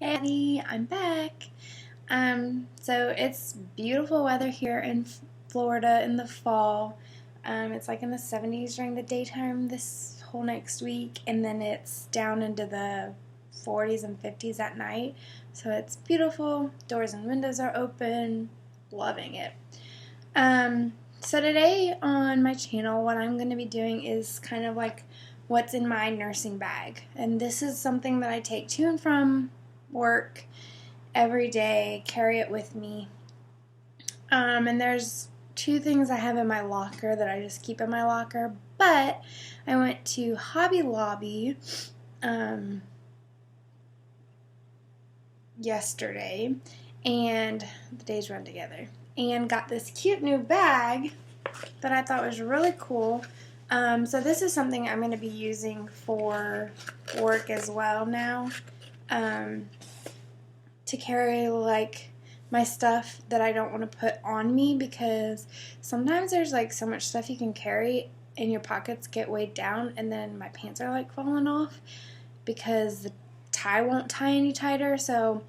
Hey Abby, I'm back. So it's beautiful weather here in Florida in the fall. It's like in the 70s during the daytime this whole next week, and then it's down into the 40s and 50s at night. So it's beautiful. Doors and windows are open. Loving it. So today on my channel, what I'm going to be doing is kind of like what's in my nursing bag. And this is something that I take to and from work every day, carry it with me. And there's two things I have in my locker that I just keep in my locker, but I went to Hobby Lobby yesterday, and the days run together, and got this cute new bag that I thought was really cool. So this is something I'm going to be using for work as well now. To carry like my stuff that I don't want to put on me, because sometimes there's like so much stuff you can carry and your pockets get weighed down, and then my pants are like falling off because the tie won't tie any tighter. So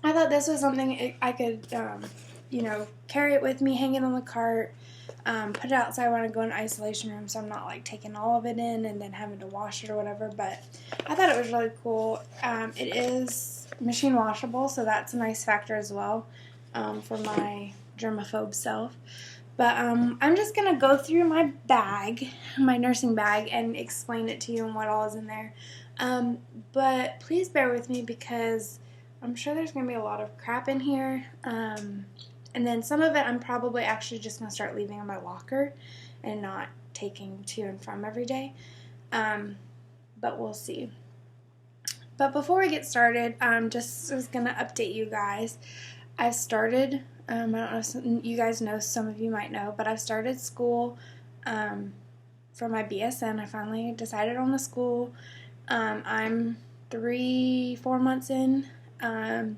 I thought this was something I could carry it with me, hang it on the cart, put it outside when I go in the isolation room, so I'm not like taking all of it in and then having to wash it or whatever. But I thought it was really cool. It is machine washable, so that's a nice factor as well for my germaphobe self. But I'm just going to go through my bag, my nursing bag, and explain it to you and what all is in there. But please bear with me because I'm sure there's going to be a lot of crap in here. And then some of it I'm probably actually just going to start leaving in my locker and not taking to and from every day. But we'll see. But before we get started, just was going to update you guys. I've started, I don't know if you guys know, some of you might know, but I've started school for my BSN. I finally decided on the school. I'm 3-4 months in, and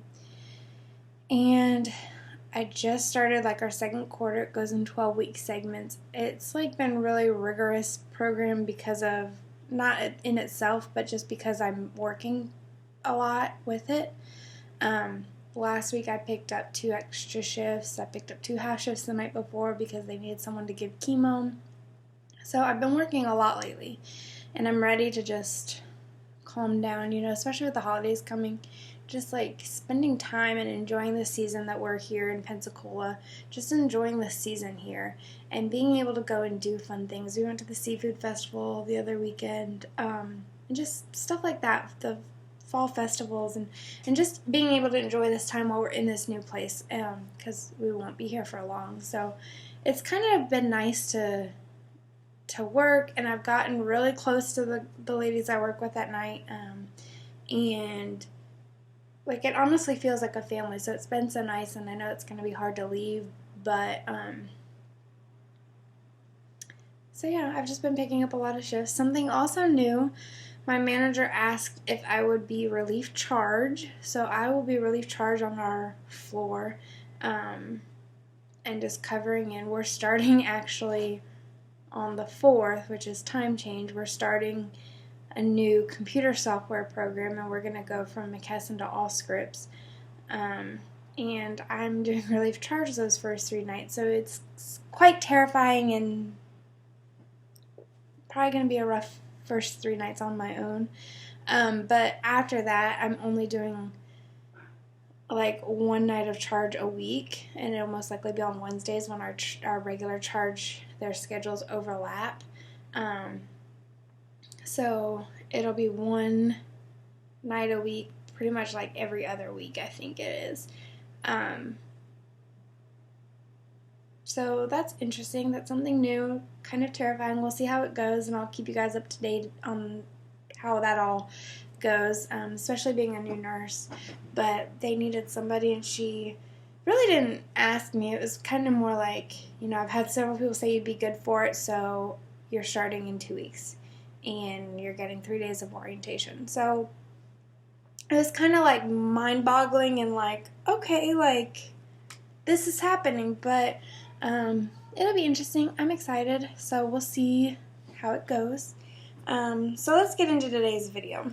I just started like our second quarter. It goes in 12-week segments. It's like been really rigorous program because of, not in itself, but just because I'm working a lot with it. Last week I picked up 2 extra shifts. I picked up 2 half shifts the night before because they needed someone to give chemo. So I've been working a lot lately, and I'm ready to just calm down, especially with the holidays coming. Just like spending time and enjoying the season that we're here in Pensacola, just enjoying the season here and being able to go and do fun things. We went to the seafood festival the other weekend, and just stuff like that, the fall festivals, and just being able to enjoy this time while we're in this new place, because we won't be here for long. So it's kind of been nice to work, and I've gotten really close to the ladies I work with at night, and like, it honestly feels like a family, so it's been so nice, and I know it's going to be hard to leave, but, so yeah, I've just been picking up a lot of shifts. Something also new, my manager asked if I would be relief charge, so I will be relief charge on our floor, and just covering in. We're starting actually on the 4th, which is time change. We're starting a new computer software program, and we're going to go from McKesson to Allscripts, and I'm doing relief charge those first 3 nights, so it's quite terrifying and probably going to be a rough first 3 nights on my own, but after that I'm only doing like 1 night of charge a week, and it'll most likely be on Wednesdays when our regular charge, their schedules overlap. So it'll be 1 night a week, pretty much like every other week, I think it is. So that's interesting. That's something new, kind of terrifying. We'll see how it goes, and I'll keep you guys up to date on how that all goes, especially being a new nurse. But they needed somebody, and she really didn't ask me. It was kind of more like, I've had several people say you'd be good for it, so you're starting in 2 weeks. And you're getting 3 days of orientation. So it was kind of like mind-boggling, and like, okay, like, this is happening, but it'll be interesting. I'm excited, so we'll see how it goes. So let's get into today's video.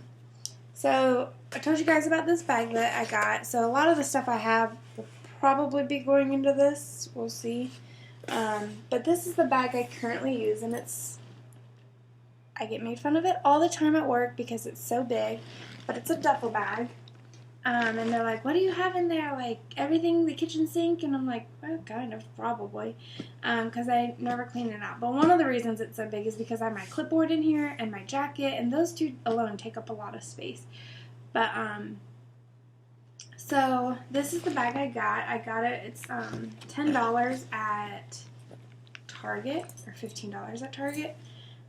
So I told you guys about this bag that I got. So a lot of the stuff I have will probably be going into this. We'll see. But this is the bag I currently use, and I get made fun of it all the time at work because it's so big, but it's a duffel bag. And they're like, what do you have in there? Like, everything, the kitchen sink? And I'm like, well, kind of, probably, because I never clean it out. But one of the reasons it's so big is because I have my clipboard in here and my jacket, and those two alone take up a lot of space. But, so this is the bag I got. I got it, it's $10 at Target, or $15 at Target.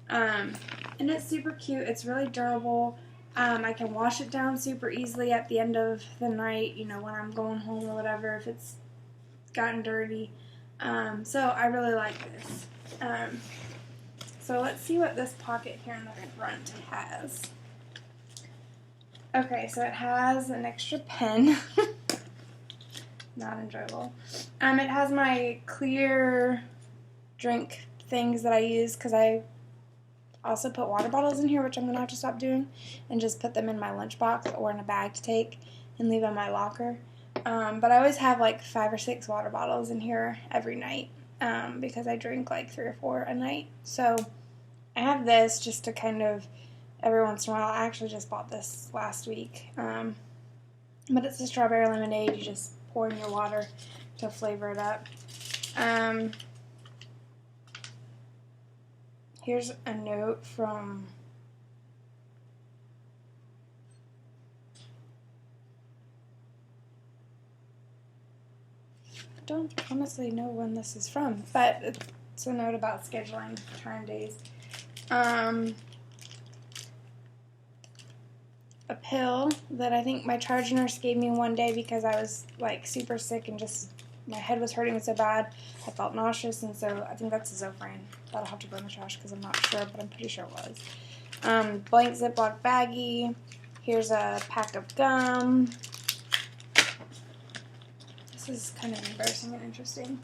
And it's super cute. It's really durable. I can wash it down super easily at the end of the night, you know, when I'm going home or whatever, if it's gotten dirty. So I really like this. So let's see what this pocket here in the front has. Okay, so it has an extra pen. Not enjoyable. It has my clear drink things that I use because I also put water bottles in here, which I'm going to have to stop doing, and just put them in my lunchbox or in a bag to take and leave in my locker. But I always have like 5 or 6 water bottles in here every night because I drink like 3 or 4 a night. So I have this just to kind of, every once in a while, I actually just bought this last week. But it's a strawberry lemonade. You just pour in your water to flavor it up. Here's a note from I don't honestly know when this is from, but it's a note about scheduling turn days. A pill that I think my charge nurse gave me one day because I was like super sick and just my head was hurting so bad. I felt nauseous, and so I think that's a Zofran. That'll have to go in the trash because I'm not sure, but I'm pretty sure it was. Blank Ziploc baggie. Here's a pack of gum. This is kind of embarrassing and interesting.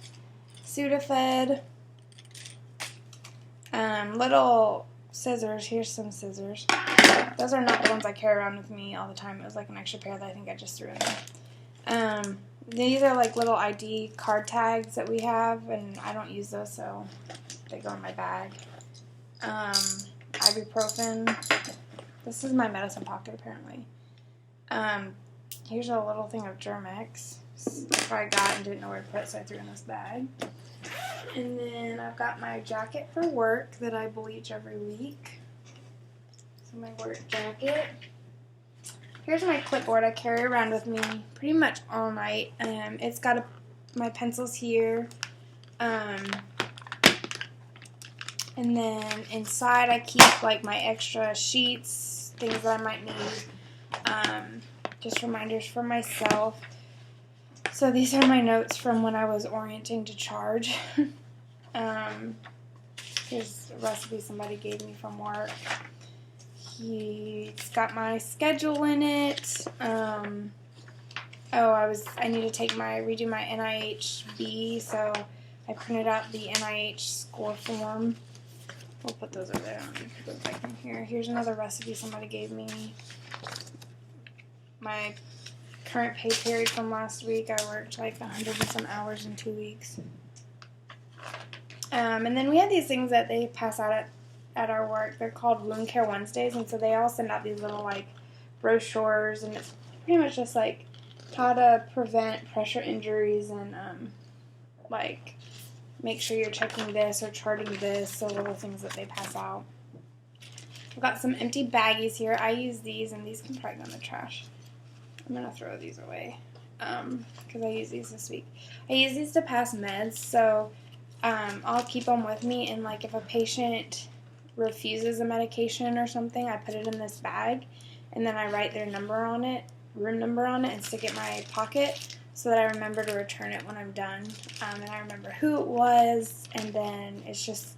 Sudafed. Little scissors. Here's some scissors. Those are not the ones I carry around with me all the time. It was like an extra pair that I think I just threw in there. These are like little ID card tags that we have, and I don't use those, so they go in my bag. Ibuprofen. This is my medicine pocket, apparently. Here's a little thing of Germ-X. That's what I got and didn't know where to put it, so I threw in this bag. And then I've got my jacket for work that I bleach every week. So my work jacket. Here's my clipboard I carry around with me pretty much all night. It's got my pencils here. And then inside I keep like my extra sheets, things that I might need. Just reminders for myself. So these are my notes from when I was orienting to charge. Here's a recipe somebody gave me from work. It's got my schedule in it. I need to redo my NIHB, so I printed out the NIH score form. We'll put those over there. I'm going to put those back in here. Here's another recipe somebody gave me. My current pay period from last week. I worked like 100 and some hours in 2 weeks. And then we have these things that they pass out at our work. They're called Wound Care Wednesdays, and so they all send out these little like brochures, and it's pretty much just like how to prevent pressure injuries and like make sure you're checking this or charting this, so little things that they pass out. I've got some empty baggies here. I use these, and these can probably go in the trash. I'm going to throw these away because I use these this week. I use these to pass meds, so I'll keep them with me, and like if a patient refuses a medication or something, I put it in this bag, and then I write their number on it, room number on it, and stick it in my pocket so that I remember to return it when I'm done, and I remember who it was, and then it's just,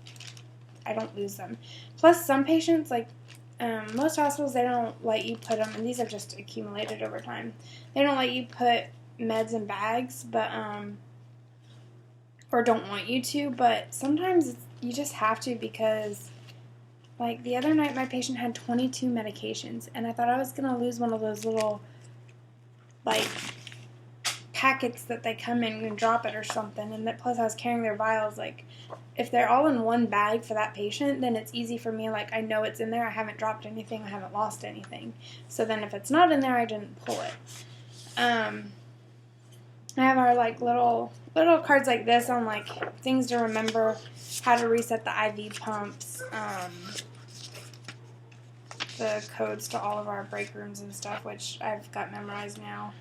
I don't lose them. Plus, some patients, like most hospitals, they don't let you put them, and these have just accumulated over time, they don't let you put meds in bags, but or don't want you to, but sometimes you just have to because Like, the other night, my patient had 22 medications, and I thought I was going to lose one of those little, like, packets that they come in and drop it or something, and that plus I was carrying their vials. Like, if they're all in one bag for that patient, then it's easy for me. Like, I know it's in there. I haven't dropped anything. I haven't lost anything. So then if it's not in there, I didn't pull it. I have our, like, little cards like this on, like, things to remember, how to reset the IV pumps, the codes to all of our break rooms and stuff, which I've got memorized now.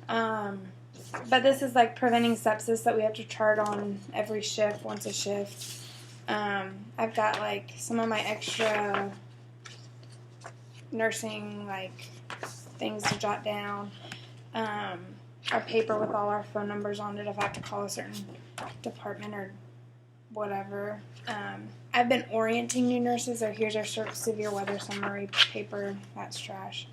But this is like preventing sepsis that we have to chart on every shift, once a shift. I've got like some of my extra nursing like things to jot down. Our paper with all our phone numbers on it if I have to call a certain department or whatever. I've been orienting new nurses, or here's our severe weather summary paper. That's trash.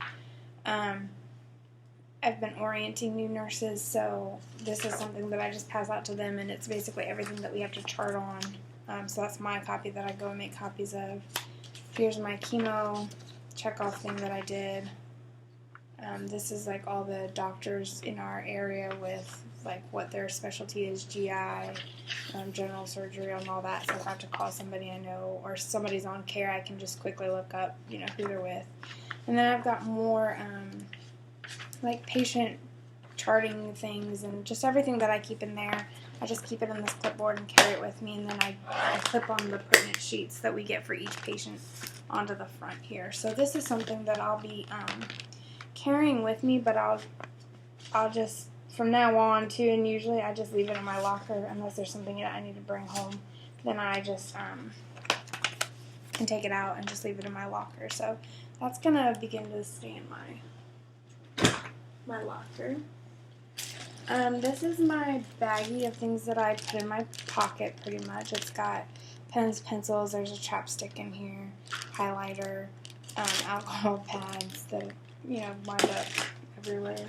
I've been orienting new nurses, so this is something that I just pass out to them, and it's basically everything that we have to chart on. So that's my copy that I go and make copies of. Here's my chemo check-off thing that I did. This is like all the doctors in our area with like what their specialty is, GI, general surgery, and all that. So if I have to call somebody I know or somebody's on care, I can just quickly look up, who they're with. And then I've got more like patient charting things and just everything that I keep in there. I just keep it in this clipboard and carry it with me, and then I clip on the pertinent sheets that we get for each patient onto the front here. So this is something that I'll be carrying with me, but I'll just from now on too, and usually I just leave it in my locker unless there's something that I need to bring home. Then I just can take it out and just leave it in my locker. So that's gonna begin to stay in my locker. This is my baggie of things that I put in my pocket pretty much. It's got pens, pencils, there's a chapstick in here, highlighter, alcohol pads that, wind up everywhere.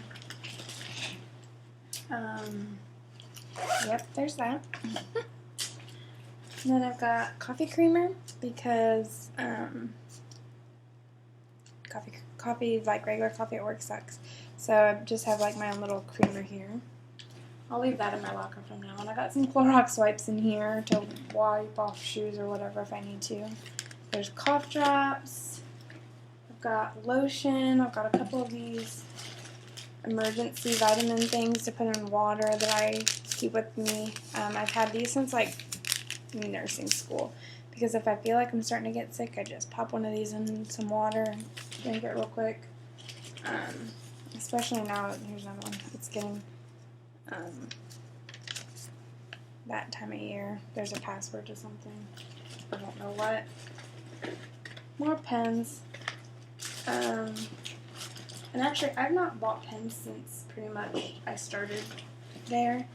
Yep, there's that. And then I've got coffee creamer because coffee, like regular coffee at work sucks. So I just have like my own little creamer here. I'll leave that in my locker from now on. I got some Clorox wipes in here to wipe off shoes or whatever if I need to. There's cough drops. I've got lotion. I've got a couple of these emergency vitamin things to put in water that I keep with me. I've had these since like nursing school, because if I feel like I'm starting to get sick, I just pop one of these in some water and drink it real quick. Especially now, here's another one. It's getting that time of year. There's a password to something. I don't know what. More pens. And actually, I've not bought pens since pretty much I started there.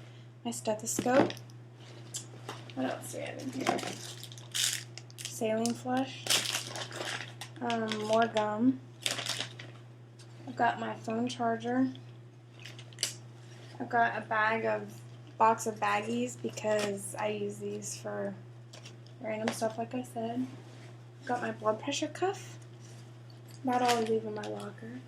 My stethoscope. What else do we have in here? Saline flush. More gum. I've got my phone charger. I've got a box of baggies because I use these for random stuff, like I said. I've got my blood pressure cuff. That I'll leave in my locker.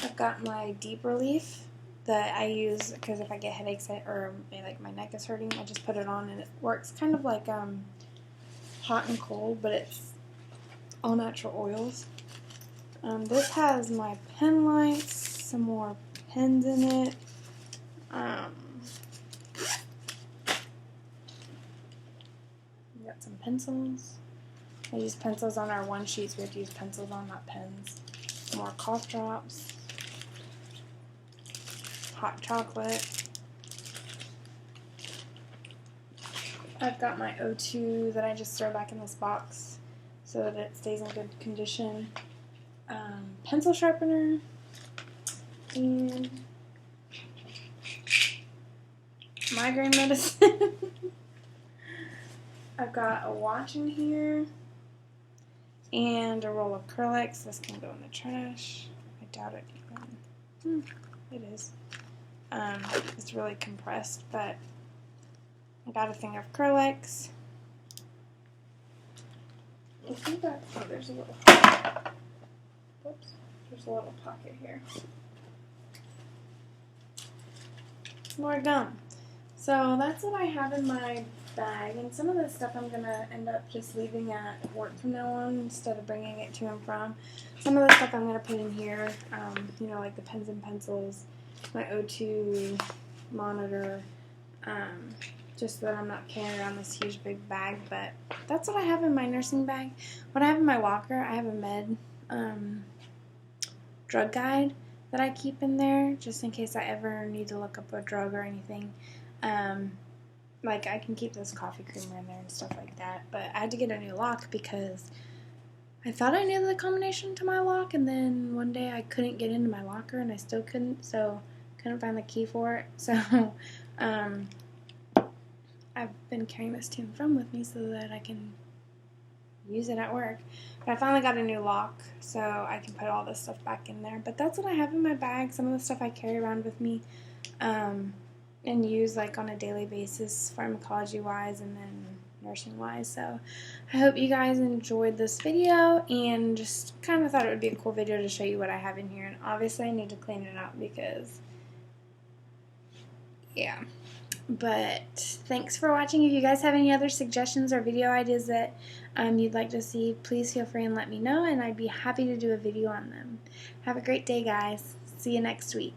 I've got my deep relief that I use because if I get headaches or like my neck is hurting, I just put it on and it works kind of like hot and cold, but it's all natural oils. This has my pen lights, some more pens in it. We got some pencils. I use pencils on our one sheets. We have to use pencils on, not pens. More cough drops. Hot chocolate. I've got my O2 that I just throw back in this box so that it stays in good condition. Pencil sharpener. And migraine medicine. I've got a watch in here. And a roll of Curlex. This can go in the trash. I doubt it even. It is. It's really compressed, but I got a thing of Curlex. I think that, oh, there's a little, whoops, there's a little pocket here. More gum. So that's what I have in my bag, and some of this stuff I'm going to end up just leaving at work from now on instead of bringing it to and from. Some of the stuff I'm going to put in here, you know, like the pens and pencils, my O2 monitor, just so that I'm not carrying around this huge big bag, but that's what I have in my nursing bag. What I have in my locker, I have a med drug guide that I keep in there, just in case I ever need to look up a drug or anything. Like, I can keep this coffee creamer in there and stuff like that, but I had to get a new lock because I thought I knew the combination to my lock, and then one day I couldn't get into my locker, and I still couldn't, so couldn't find the key for it, so, I've been carrying this to and from with me so that I can use it at work. But I finally got a new lock, so I can put all this stuff back in there. But that's what I have in my bag. Some of the stuff I carry around with me and use like on a daily basis, pharmacology-wise and then nursing-wise. So I hope you guys enjoyed this video and just kind of thought it would be a cool video to show you what I have in here. And obviously I need to clean it out because, yeah. But thanks for watching. If you guys have any other suggestions or video ideas that you'd like to see, please feel free and let me know, and I'd be happy to do a video on them. Have a great day, guys. See you next week.